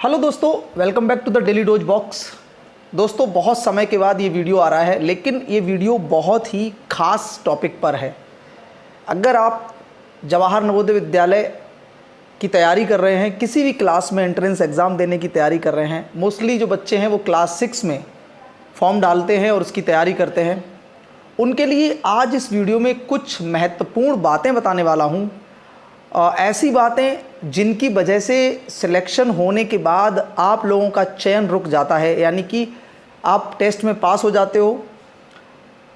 Hello दोस्तों, welcome back to the daily dose box. दोस्तों, बहुत समय के बाद ये वीडियो आ रहा है, लेकिन ये वीडियो बहुत ही खास टॉपिक पर है। अगर आप जवाहर नवोदय विद्यालय की तैयारी कर रहे हैं, किसी भी क्लास में एंट्रेंस एग्ज़ाम देने की तैयारी कर रहे हैं, मोस्टली जो बच्चे हैं वो क्लास 6 में फॉर्म डालते हैं और उसकी तैयारी करते हैं, उनके लिए आज इस वीडियो में कुछ महत्वपूर्ण बातें बताने वाला हूँ। ऐसी बातें जिनकी वजह से सिलेक्शन होने के बाद आप लोगों का चयन रुक जाता है, यानी कि आप टेस्ट में पास हो जाते हो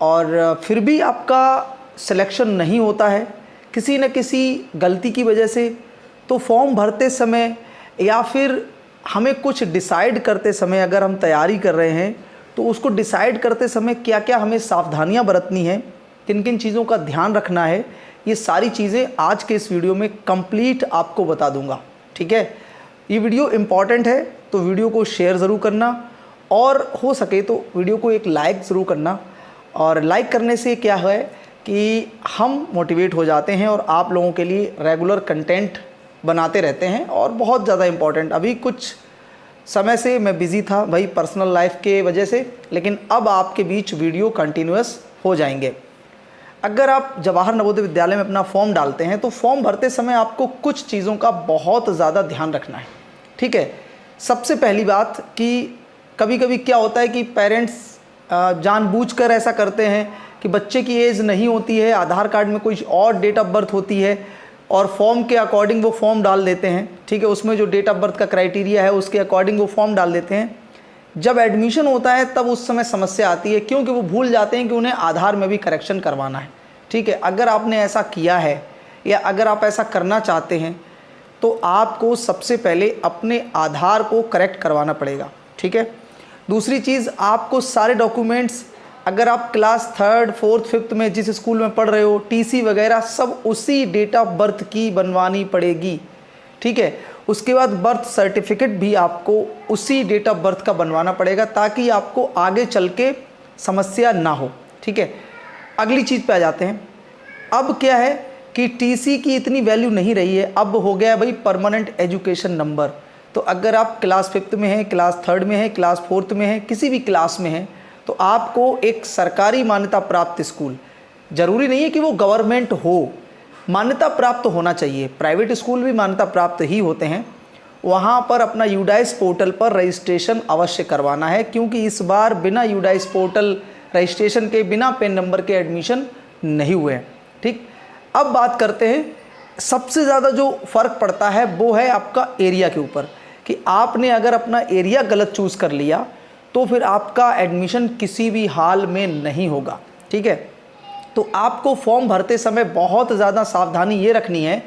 और फिर भी आपका सिलेक्शन नहीं होता है किसी न किसी गलती की वजह से। तो फॉर्म भरते समय या फिर हमें कुछ डिसाइड करते समय, अगर हम तैयारी कर रहे हैं तो उसको डिसाइड करते समय क्या क्या हमें सावधानियां बरतनी है, किन किन चीज़ों का ध्यान रखना है, ये सारी चीज़ें आज के इस वीडियो में कंप्लीट आपको बता दूंगा। ठीक है, ये वीडियो इम्पॉर्टेंट है तो वीडियो को शेयर ज़रूर करना और हो सके तो वीडियो को एक लाइक ज़रूर करना। और लाइक करने से क्या है कि हम मोटिवेट हो जाते हैं और आप लोगों के लिए रेगुलर कंटेंट बनाते रहते हैं। और बहुत ज़्यादा इम्पॉर्टेंट, अभी कुछ समय से मैं बिज़ी था भाई पर्सनल लाइफ के वजह से, लेकिन अब आपके बीच वीडियो कंटिन्यूअस हो जाएंगे। अगर आप जवाहर नवोदय विद्यालय में अपना फॉर्म डालते हैं तो फॉर्म भरते समय आपको कुछ चीज़ों का बहुत ज़्यादा ध्यान रखना है। ठीक है, सबसे पहली बात कि कभी कभी क्या होता है कि पेरेंट्स जानबूझकर ऐसा करते हैं कि बच्चे की एज नहीं होती है, आधार कार्ड में कोई और डेट ऑफ बर्थ होती है और फॉर्म के अकॉर्डिंग वो फॉर्म डाल देते हैं। ठीक है, उसमें जो डेट ऑफ बर्थ का क्राइटेरिया है उसके अकॉर्डिंग वो फॉर्म डाल देते हैं। जब एडमिशन होता है तब उस समय समस्या आती है, क्योंकि वो भूल जाते हैं कि उन्हें आधार में भी करेक्शन करवाना है। ठीक है, अगर आपने ऐसा किया है या अगर आप ऐसा करना चाहते हैं तो आपको सबसे पहले अपने आधार को करेक्ट करवाना पड़ेगा। ठीक है, दूसरी चीज़, आपको सारे डॉक्यूमेंट्स, अगर आप क्लास 3rd 4th 5th में जिस स्कूल में पढ़ रहे हो, टीसी वगैरह सब उसी डेट ऑफ बर्थ की बनवानी पड़ेगी। ठीक है, उसके बाद बर्थ सर्टिफिकेट भी आपको उसी डेट ऑफ बर्थ का बनवाना पड़ेगा ताकि आपको आगे चल के समस्या ना हो। ठीक है, अगली चीज़ पे आ जाते हैं। अब क्या है कि टीसी की इतनी वैल्यू नहीं रही है, अब हो गया है भाई परमानेंट एजुकेशन नंबर। तो अगर आप क्लास 5th में हैं, क्लास 3rd में हैं, क्लास 4th में हैं, किसी भी क्लास में हैं, तो आपको एक सरकारी मान्यता प्राप्त स्कूल, ज़रूरी नहीं है कि वो गवर्नमेंट हो, मान्यता प्राप्त होना चाहिए। प्राइवेट स्कूल भी मान्यता प्राप्त ही होते हैं। वहाँ पर अपना यूडाइस पोर्टल पर रजिस्ट्रेशन अवश्य करवाना है, क्योंकि इस बार बिना यूडाइस पोर्टल रजिस्ट्रेशन के, बिना पेन नंबर के एडमिशन नहीं हुए हैं। ठीक, अब बात करते हैं, सबसे ज़्यादा जो फ़र्क पड़ता है वो है आपका एरिया के ऊपर, कि आपने अगर अपना एरिया गलत चूज़ कर लिया तो फिर आपका एडमिशन किसी भी हाल में नहीं होगा। ठीक है, तो आपको फॉर्म भरते समय बहुत ज़्यादा सावधानी ये रखनी है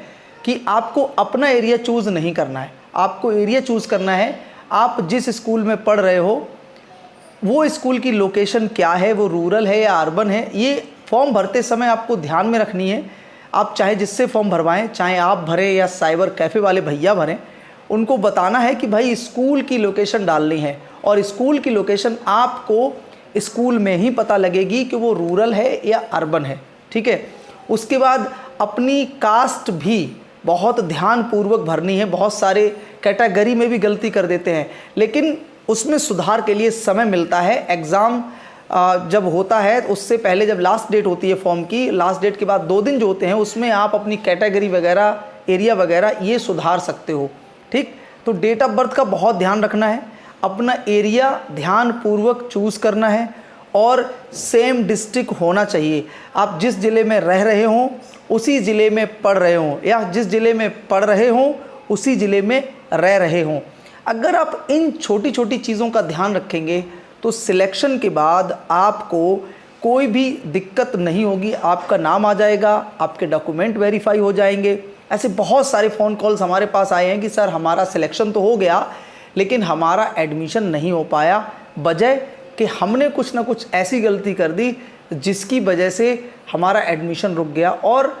कि आपको अपना एरिया चूज़ नहीं करना है। आपको एरिया चूज़ करना है, आप जिस स्कूल में पढ़ रहे हो वो स्कूल की लोकेशन क्या है, वो रूरल है या अर्बन है, ये फॉर्म भरते समय आपको ध्यान में रखनी है। आप चाहे जिससे फॉर्म भरवाएं, चाहे आप भरें या साइबर कैफ़े वाले भैया भरें, उनको बताना है कि भाई स्कूल की लोकेशन डालनी है और स्कूल की लोकेशन आपको स्कूल में ही पता लगेगी कि वो रूरल है या अर्बन है। ठीक है, उसके बाद अपनी कास्ट भी बहुत ध्यानपूर्वक भरनी है। बहुत सारे कैटेगरी में भी गलती कर देते हैं, लेकिन उसमें सुधार के लिए समय मिलता है। एग्ज़ाम जब होता है उससे पहले, जब लास्ट डेट होती है फॉर्म की, लास्ट डेट के बाद 2 दिन जो होते हैं उसमें आप अपनी कैटेगरी वगैरह, एरिया वगैरह ये सुधार सकते हो। ठीक, तो डेट ऑफ बर्थ का बहुत ध्यान रखना है, अपना एरिया ध्यानपूर्वक चूज़ करना है और सेम डिस्ट्रिक्ट होना चाहिए। आप जिस ज़िले में रह रहे हों उसी ज़िले में पढ़ रहे हों, या जिस ज़िले में पढ़ रहे हों उसी ज़िले में रह रहे हों। अगर आप इन छोटी छोटी चीज़ों का ध्यान रखेंगे तो सिलेक्शन के बाद आपको कोई भी दिक्कत नहीं होगी। आपका नाम आ जाएगा, आपके डॉक्यूमेंट वेरीफाई हो जाएंगे। ऐसे बहुत सारे फ़ोन कॉल्स हमारे पास आए हैं कि सर हमारा सिलेक्शन तो हो गया लेकिन हमारा एडमिशन नहीं हो पाया, वजह कि हमने कुछ ना कुछ ऐसी गलती कर दी जिसकी वजह से हमारा एडमिशन रुक गया। और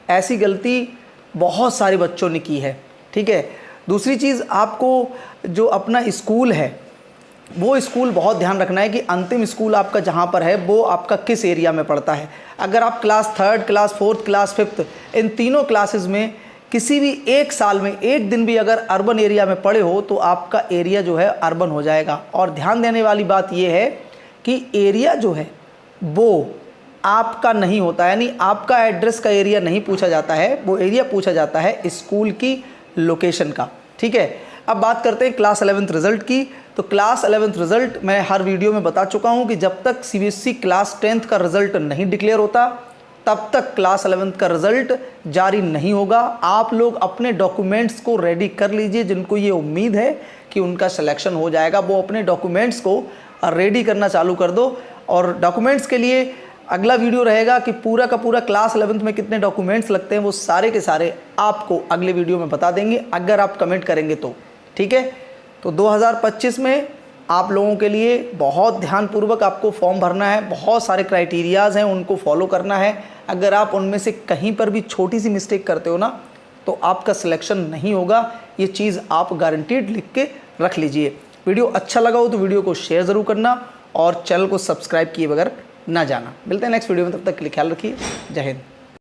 ऐसी गलती बहुत सारे बच्चों ने की है। ठीक है, दूसरी चीज़, आपको जो अपना स्कूल है वो स्कूल बहुत ध्यान रखना है कि अंतिम स्कूल आपका जहाँ पर है वो आपका किस एरिया में पड़ता है। अगर आप class 3rd, class 4th, class 5th इन तीनों क्लासेस में किसी भी एक साल में एक दिन भी अगर अर्बन एरिया में पढ़े हो तो आपका एरिया जो है अर्बन हो जाएगा। और ध्यान देने वाली बात यह है कि एरिया जो है वो आपका नहीं होता, यानी आपका एड्रेस का एरिया नहीं पूछा जाता है, वो एरिया पूछा जाता है स्कूल की लोकेशन का। ठीक है, अब बात करते हैं क्लास 11th रिजल्ट की। तो क्लास 11th रिजल्ट मैं हर वीडियो में बता चुका हूं कि जब तक सीबीएसई क्लास 10th का रिजल्ट नहीं डिक्लेयर होता तब तक क्लास 11th का रिजल्ट जारी नहीं होगा। आप लोग अपने डॉक्यूमेंट्स को रेडी कर लीजिए, जिनको ये उम्मीद है कि उनका सिलेक्शन हो जाएगा वो अपने डॉक्यूमेंट्स को रेडी करना चालू कर दो। और डॉक्यूमेंट्स के लिए अगला वीडियो रहेगा कि पूरा का पूरा क्लास 11th में कितने डॉक्यूमेंट्स लगते हैं, वो सारे के सारे आपको अगले वीडियो में बता देंगे अगर आप कमेंट करेंगे तो। ठीक है, तो 2025 में आप लोगों के लिए बहुत ध्यानपूर्वक आपको फॉर्म भरना है, बहुत सारे क्राइटेरियाज़ हैं उनको फॉलो करना है। अगर आप उनमें से कहीं पर भी छोटी सी मिस्टेक करते हो ना तो आपका सिलेक्शन नहीं होगा, ये चीज़ आप गारंटीड लिख के रख लीजिए। वीडियो अच्छा लगा हो तो वीडियो को शेयर ज़रूर करना और चैनल को सब्सक्राइब किए बगैर ना जाना। मिलते हैं नेक्स्ट वीडियो में, तब तक के लिए ख्याल रखिए। जय हिंद।